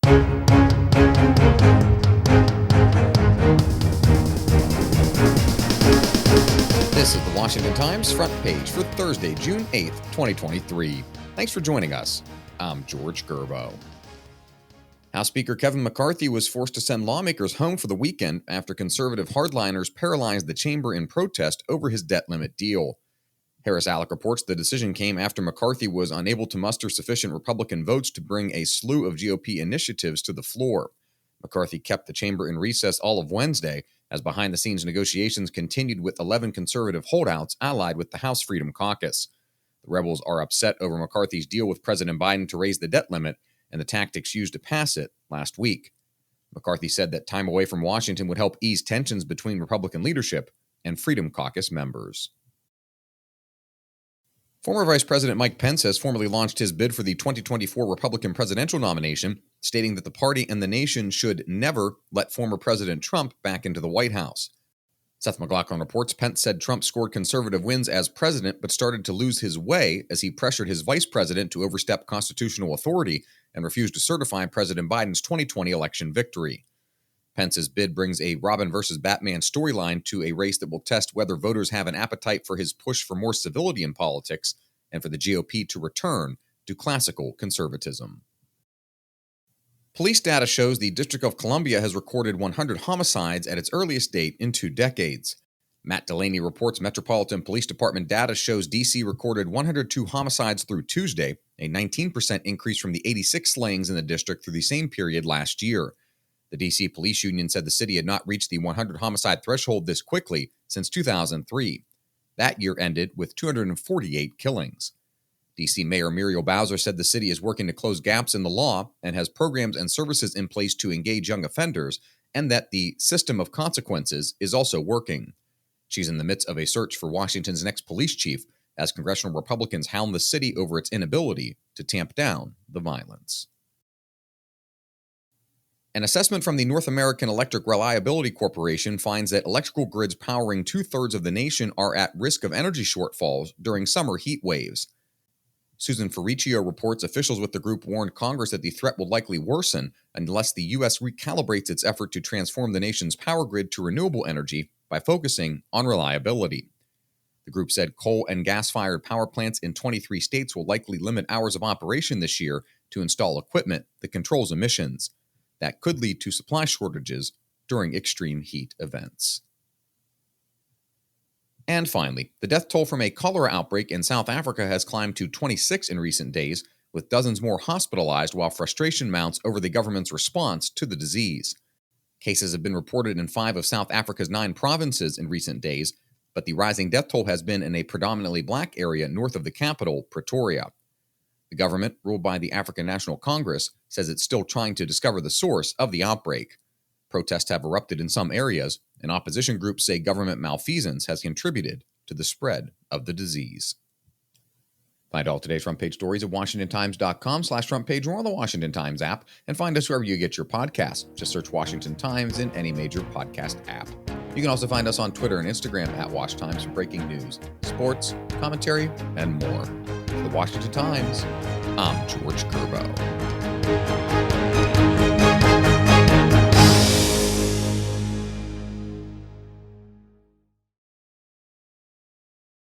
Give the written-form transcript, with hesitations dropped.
This is the Washington Times front page for Thursday, June 8th, 2023. Thanks for joining us. I'm George Gerbo. House Speaker Kevin McCarthy was forced to send lawmakers home for the weekend after conservative hardliners paralyzed the chamber in protest over his debt limit deal. Harris Alec reports the decision came after McCarthy was unable to muster sufficient Republican votes to bring a slew of GOP initiatives to the floor. McCarthy kept the chamber in recess all of Wednesday as behind-the-scenes negotiations continued with 11 conservative holdouts allied with the House Freedom Caucus. The rebels are upset over McCarthy's deal with President Biden to raise the debt limit and the tactics used to pass it last week. McCarthy said that time away from Washington would help ease tensions between Republican leadership and Freedom Caucus members. Former Vice President Mike Pence has formally launched his bid for the 2024 Republican presidential nomination, stating that the party and the nation should never let former President Trump back into the White House. Seth McLaughlin reports Pence said Trump scored conservative wins as president but started to lose his way as he pressured his vice president to overstep constitutional authority and refused to certify President Biden's 2020 election victory. Pence's bid brings a Robin versus Batman storyline to a race that will test whether voters have an appetite for his push for more civility in politics and for the GOP to return to classical conservatism. Police data shows the District of Columbia has recorded 100 homicides at its earliest date in 2 decades. Matt Delaney reports Metropolitan Police Department data shows D.C. recorded 102 homicides through Tuesday, a 19% increase from the 86 slayings in the district through the same period last year. The D.C. Police Union said the city had not reached the 100 homicide threshold this quickly since 2003. That year ended with 248 killings. D.C. Mayor Muriel Bowser said the city is working to close gaps in the law and has programs and services in place to engage young offenders, and that the system of consequences is also working. She's in the midst of a search for Washington's next police chief as congressional Republicans hound the city over its inability to tamp down the violence. An assessment from the North American Electric Reliability Corporation finds that electrical grids powering 2/3 of the nation are at risk of energy shortfalls during summer heat waves. Susan Ferriccio reports officials with the group warned Congress that the threat will likely worsen unless the U.S. recalibrates its effort to transform the nation's power grid to renewable energy by focusing on reliability. The group said coal and gas-fired power plants in 23 states will likely limit hours of operation this year to install equipment that controls emissions. That could lead to supply shortages during extreme heat events. And finally, the death toll from a cholera outbreak in South Africa has climbed to 26 in recent days, with dozens more hospitalized while frustration mounts over the government's response to the disease. Cases have been reported in 5 of South Africa's 9 provinces in recent days, but the rising death toll has been in a predominantly black area north of the capital, Pretoria. The government, ruled by the African National Congress, says it's still trying to discover the source of the outbreak. Protests have erupted in some areas, and opposition groups say government malfeasance has contributed to the spread of the disease. Find all today's front page stories at WashingtonTimes.com/front page or on the Washington Times app, and find us wherever you get your podcasts. Just search Washington Times in any major podcast app. You can also find us on Twitter and Instagram at Wash Times for breaking news, sports, commentary, and more. For the Washington Times, I'm George Gerbo.